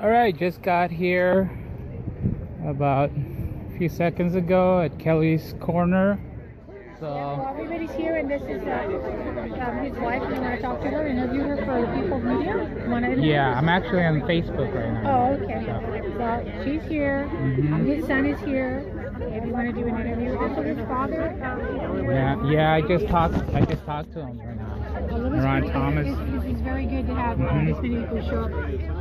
Alright, just got here about a few seconds ago at Kelly's Corner. So Well, everybody's here, and this is his wife. You want to talk to her, interview her for People's Media? yeah, I'm actually on Facebook right now. Oh, okay. So she's here. His son is here. If you want to do an interview with his father. Yeah, I just talked to him right now. Ron Thomas. It's very good to have this many people show up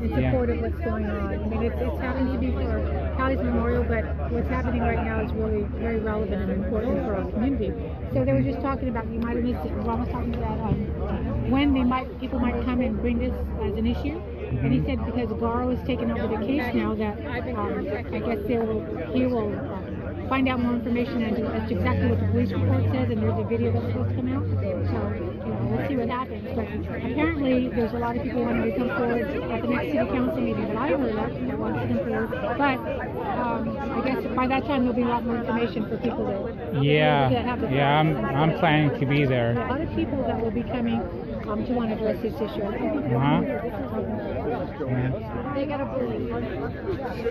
in support of what's going on. I mean, it's happening to be for Callie's memorial, but what's happening right now is really very relevant and important for our community. So they were just talking about, you might have missed it, Ron was talking about when people might come and bring this as an issue. And he said because Garo has taken over the case now, that I guess he will find out more information as to exactly what the police report says, and there's a video that's supposed to come out. So, we'll see what happens. But apparently, there's a lot of people wanting to come forward at the next city council meeting that I heard of that wants to come forward. But I guess by that time, there'll be a lot more information for people that have the I'm planning to be there. There are a lot of people that will be coming to want to address this issue. They got a bully.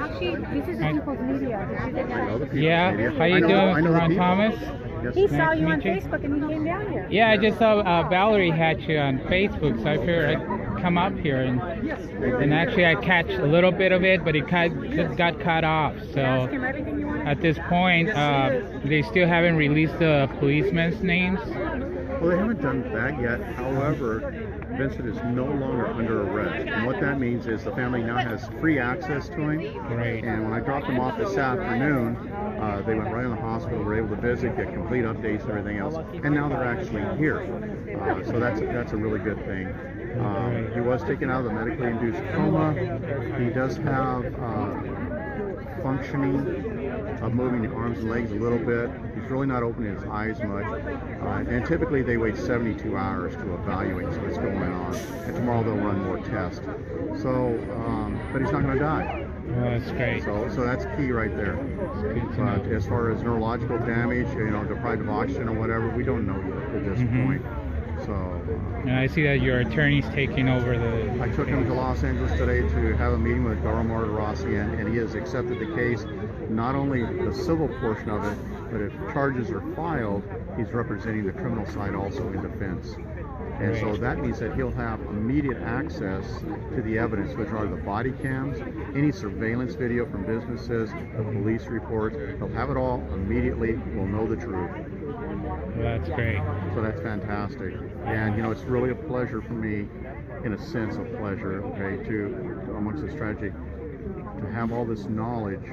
Actually, this is People's Media. Yeah, how you doing, Ron Thomas? He saw you on Facebook and he came down here. Yeah, I just saw Valerie had you on Facebook, so I figured I'd come up here and actually I catch a little bit of it, but it got cut off. So at this point, they still haven't released the policemen's names. Well, they haven't done that yet. However, Vincent is no longer under arrest. And what that means is the family now has free access to him. Great. And when I dropped them off this afternoon, they went right in the hospital, were able to visit, get complete updates and everything else. And now they're actually here. So that's a really good thing. He was taken out of the medically induced coma. He does have functioning of moving the arms and legs a little bit. He's really not opening his eyes much. And typically they wait 72 hours to evaluate what's going on. And tomorrow they'll run more tests. So, but he's not going to die. Oh, that's great. So that's key right there. But as far as neurological damage, deprived of oxygen or whatever, we don't know yet at this point. So, and I see that your attorney's taking over the... I took him to Los Angeles today to have a meeting with Garo Martirossi, and he has accepted the case, not only the civil portion of it, but if charges are filed, he's representing the criminal side also in defense. And so that means that he'll have immediate access to the evidence, which are the body cams, any surveillance video from businesses, the police reports. He'll have it all immediately. We'll know the truth. Well, that's great. So that's fantastic. And, it's really a pleasure for me, in a sense of pleasure, to amongst this tragedy, to have all this knowledge.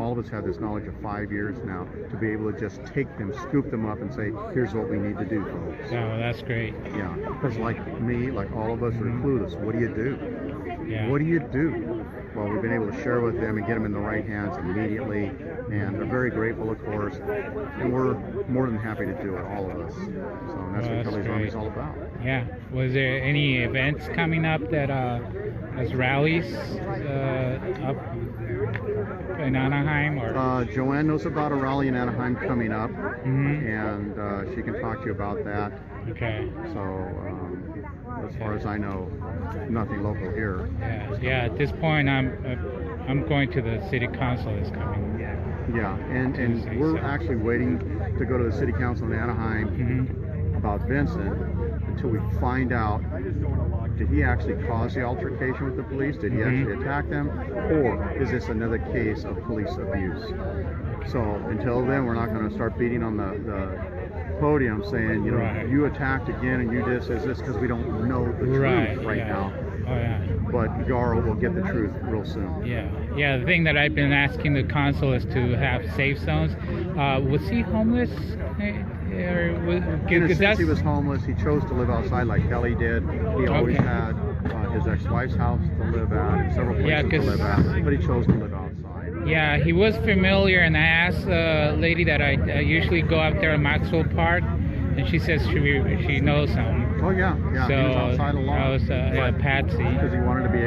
All of us have this knowledge of 5 years now, to be able to just take them, scoop them up and say, here's what we need to do, folks. Oh, that's great. Yeah, because like me, like all of us are clueless. What do you do? Yeah. What do you do? Well, we've been able to share with them and get them in the right hands immediately, and they're very grateful, of course, and we're more than happy to do it, all of us. So that's what Kelly's Army is all about. Yeah. Was there any events coming up that as rallies up in Anaheim? Or Joanne knows about a rally in Anaheim coming up, and she can talk to you about that. Okay. So as far as I know, nothing local here. Yeah. At this point, I'm going to the city council this coming. Yeah, and we're actually waiting to go to the city council in Anaheim about Vincent until we find out, did he actually cause the altercation with the police? Did he actually attack them? Or is this another case of police abuse? So until then, we're not going to start beating on the podium saying, you attacked again and you did this because we don't know the truth right now. Oh, yeah. But Garo will get the truth real soon. Yeah. The thing that I've been asking the council is to have safe zones. Was he homeless? In a sense, he was homeless. He chose to live outside like Kelly did. He always had his ex-wife's house to live at and several places to live at, but he chose to live outside. Yeah, he was familiar, and I asked a lady that I usually go out there at Maxwell Park, and she says she knows him. Oh yeah, So he was outside a lot. Patsy. Because he wanted to be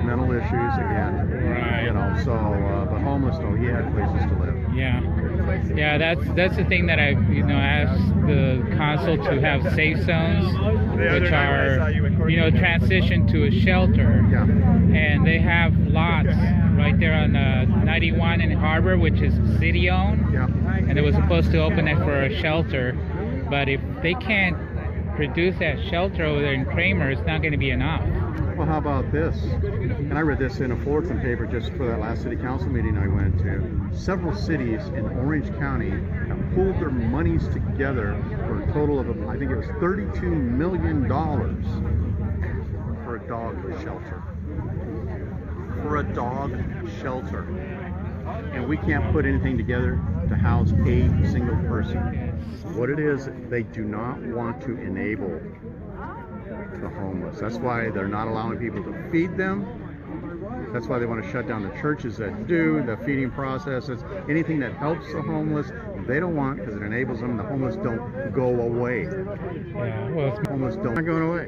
mental issues again. Right. So, but homeless, no, he had places to live. Yeah, that's the thing that I asked the council to have safe zones, which are transition to a shelter. Yeah. And they have lots right there on 91 in Harbor, which is city owned. Yeah. And they were supposed to open it for a shelter, but if they can't produce that shelter over there in Kramer, it's not going to be enough. Well, how about this? And I read this in a Fullerton paper just for that last city council meeting I went to. Several cities in Orange County have pulled their monies together for a total of, I think it was $32 million for a dog shelter. For a dog shelter. And we can't put anything together to house a single person. What it is, they do not want to enable the homeless. That's why they're not allowing people to feed them. That's why they want to shut down the churches that do the feeding processes. Anything that helps the homeless, they don't want, because it enables them. The homeless don't go away. Yeah, well, The homeless don't not going away.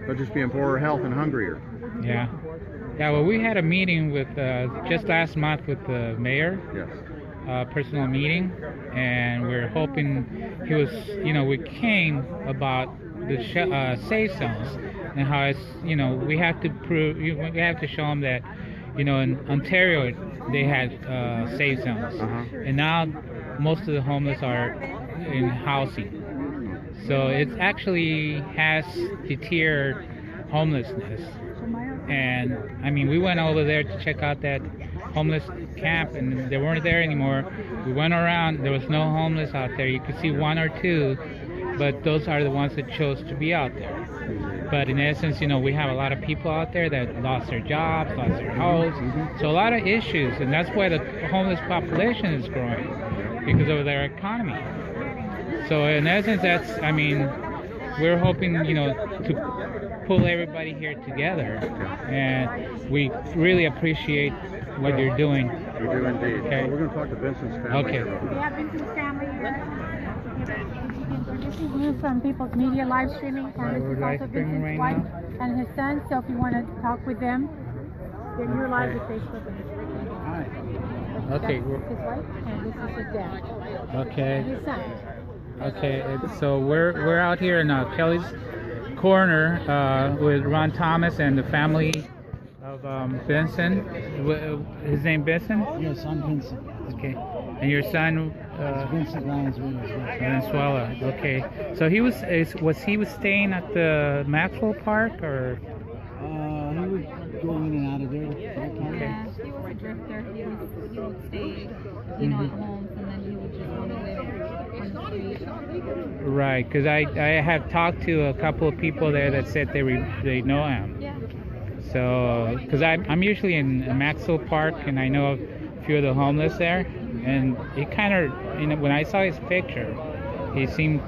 They'll just be in poorer health and hungrier. Yeah. Well, we had a meeting with just last month with the mayor. Yes. Personal meeting, and we're hoping he was, we came about the safe zones and how it's, we have to prove, we have to show them that, in Ontario they had safe zones, and now most of the homeless are in housing, so it actually has deterred homelessness. And I mean, we went over there to check out that homeless camp, and they weren't there anymore. We went around, there was no homeless out there. You could see one or two, but those are the ones that chose to be out there. But in essence, we have a lot of people out there that lost their jobs, lost their homes, so a lot of issues, and that's why the homeless population is growing, because of their economy. So in essence, we're hoping, to pull everybody here together, and we really appreciate what you're doing. We do indeed. Okay. Well, we're going to talk to Vincent's family. Okay. We have Vincent's family here. This is you from People's Media live streaming, and this is also Vincent's wife and his son. So if you want to talk with them, then you're live with Facebook. Okay. That's his wife, and this is his dad. Okay. And his son. Okay. So we're out here in Kelly's Corner with Ron Thomas and the family of Vincent. His name Vincent? Yes, I'm Vincent. Okay. And your son? Vincent Valenzuela. Valenzuela. Okay. So he was staying at the Maxwell Park, or? He would go in and out of there. Yeah, he was a drifter. He would stay, at homes, and then he would just want to live on the street. Right, because I have talked to a couple of people there that said they know him. Yeah. So, because I'm usually in Maxwell Park, and I know a few of the homeless there, and it kind of, when I saw his picture, he seemed,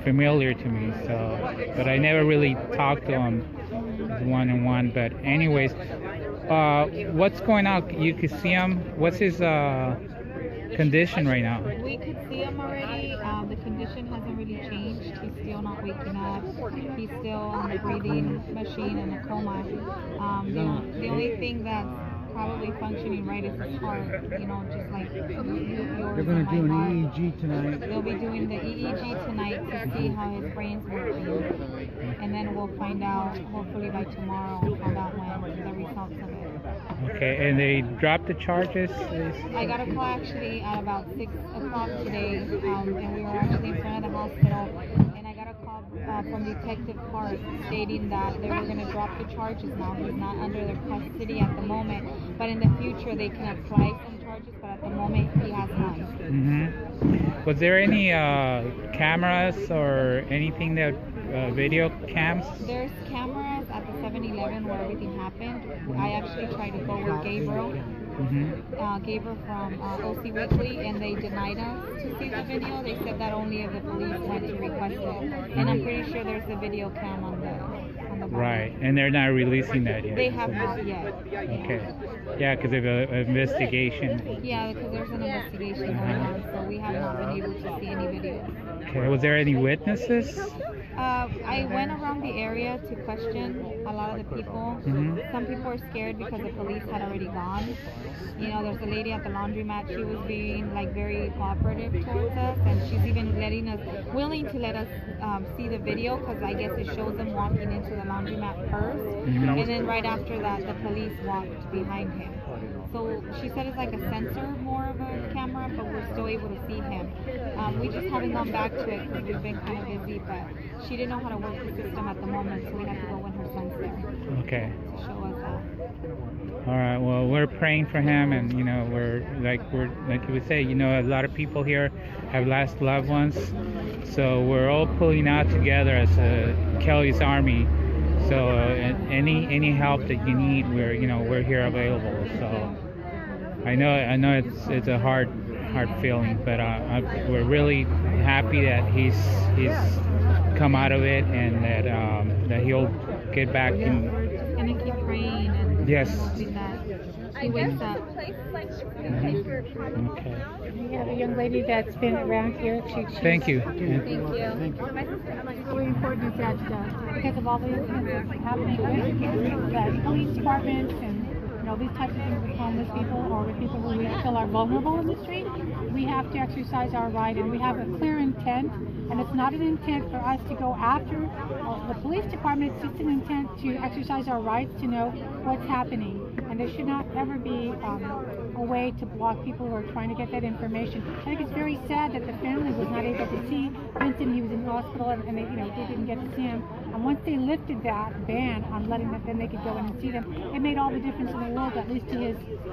familiar to me. So, but I never really talked to him one-on-one. But anyways, what's going on? You could see him. What's his condition right now? We could see him already. The condition hasn't really changed. He's still not waking up. He's still on the breathing machine in a coma. The only thing that's probably functioning right is his heart. Just like yours. They're going to do an EEG tonight. They'll be doing the EEG tonight to see how his brain's working, and then we'll find out hopefully by tomorrow how that went, the results of it. Okay, and they dropped the charges? I got a call actually at about 6 o'clock today, and we were actually in front of the hospital, and I got a call from Detective Hart stating that they were going to drop the charges now. He's not under their custody at the moment, but in the future they can apply some charges, but at the moment he has none. Was there any cameras or anything that video cams? There's cameras at the 7-Eleven where everything happened. I actually tried to go with Gabriel from OC Weekly, and they denied us to see the video. They said that only if the police went to request it, and I'm pretty sure there's a video cam on the body. Right, and they're not releasing that yet. They have not yet. Okay. Yeah, because of an investigation. Yeah, because there's an investigation going on, so we have not been able to see any video. Okay. Was there any witnesses? I went around the area to question a lot of the people. Some people were scared because the police had already gone. You know, there's a lady at the laundromat. She was being like very cooperative towards us, and she's even willing to let us see the video, because I guess it shows them walking into the laundromat first, and then right after that, the police walked behind him. So she said it's like a sensor, more of a camera, but we're still able to see him. We just haven't gone back to it because we've been kind of busy, but she didn't know how to work the system at the moment, so we have to go when her son's there. Okay. To show us that. All right. Well, we're praying for him, and you know, we're like you would say, you know, a lot of people here have lost loved ones, so we're all pulling out together as Kelly's Army. So any help that you need, we're here available. So I know it's a hard feeling, but we're really happy that he's come out of it, and that he'll get back in. We're just gonna keep praying and yes. hoping that he wakes up. Okay. We have a young lady that's been around here. Thank you. Thank you. It's really important that because of all the incidents that's happening with the police departments and these types of things with homeless people or with people who we feel are vulnerable in the street, we have to exercise our right, and we have a clear intent, and it's not an intent for us to go after the police department. It's just an intent to exercise our rights to know what's happening, and there should not ever be a way to block people who are trying to get that information. I think it's very sad that the family was not able to see Vincent. He was in the hospital, and they didn't get to see him. And once they lifted that ban on letting them, then they could go in and see them. It made all the difference in the world, at least to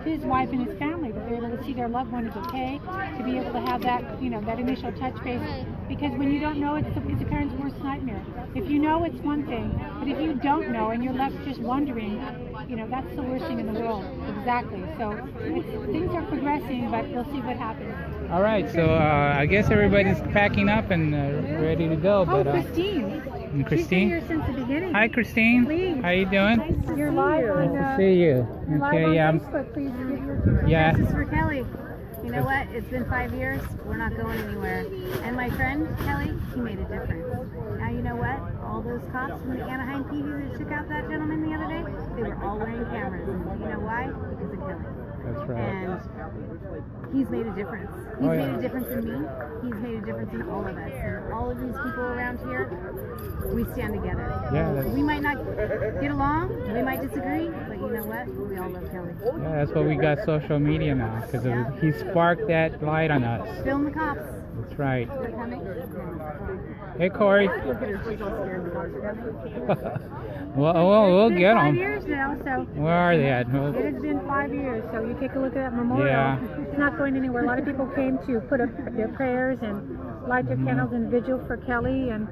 his wife and his family, that they were able to see their loved one is okay, to be able to have that that initial touch base. Because when you don't know, it's a parent's worst nightmare. If you know, it's one thing, but if you don't know and you're left just wondering, that's the worst thing in the world. Exactly. So things are progressing, but we'll see what happens. All right. So I guess everybody's packing up and ready to go. Oh, but, Christine. Christine? She's been here since the beginning. Hi, Christine. Please. How you doing? You're live on, Nice to see you. you're live Okay, on yeah. Facebook. Please give your 2 cents. Yeah. This is for Kelly. You know what? It's been 5 years. We're not going anywhere. And my friend, Kelly, he made a difference. Now you know what? All those cops from the Anaheim PD that took out that gentleman the other day, they were all wearing cameras. You know why? Because of Kelly. That's right. And he's made a difference. He's made a difference in me. He's made a difference in all of us. And all of these people around here, we stand together. Yeah, We might not get along, we might disagree, but you know what? We all love Kelly. Yeah, that's why we got social media now, because he sparked that light on us. Film the cops. That's right. They're coming. Hey, Corey. Look at her, she's all scared the cops are coming. we'll get It's been 5 them. years now, so Where are they at? Well, it has been 5 years. So you take a look at that memorial. Yeah. It's not going anywhere. A lot of people came to put up their prayers and light their candles in vigil for Kelly and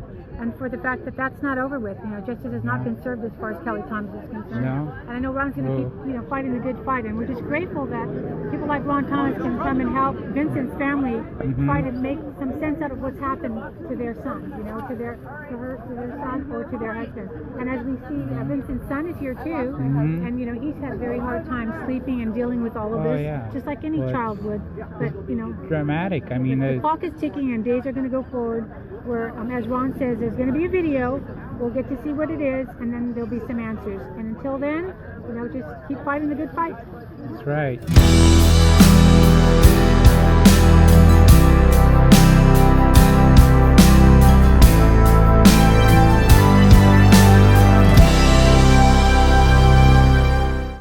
for the fact that that's not over with. Justice has not been served as far as Kelly Thomas is concerned. No. And I know Ron's going to keep, fighting the good fight, and we're just grateful that people like Ron Thomas can come and help Vincent's family try to make some sense out of what's happened to their son, to their son or to their husband. And as we see, Vincent's son is here too, and he's had a very hard time sleeping and dealing with all of this, just like any child would. But dramatic. I mean, the clock is ticking, and days are going to go forward. Where, as Ron says, there's going to be a video. We'll get to see what it is, and then there'll be some answers. And until then, just keep fighting the good fight. That's right.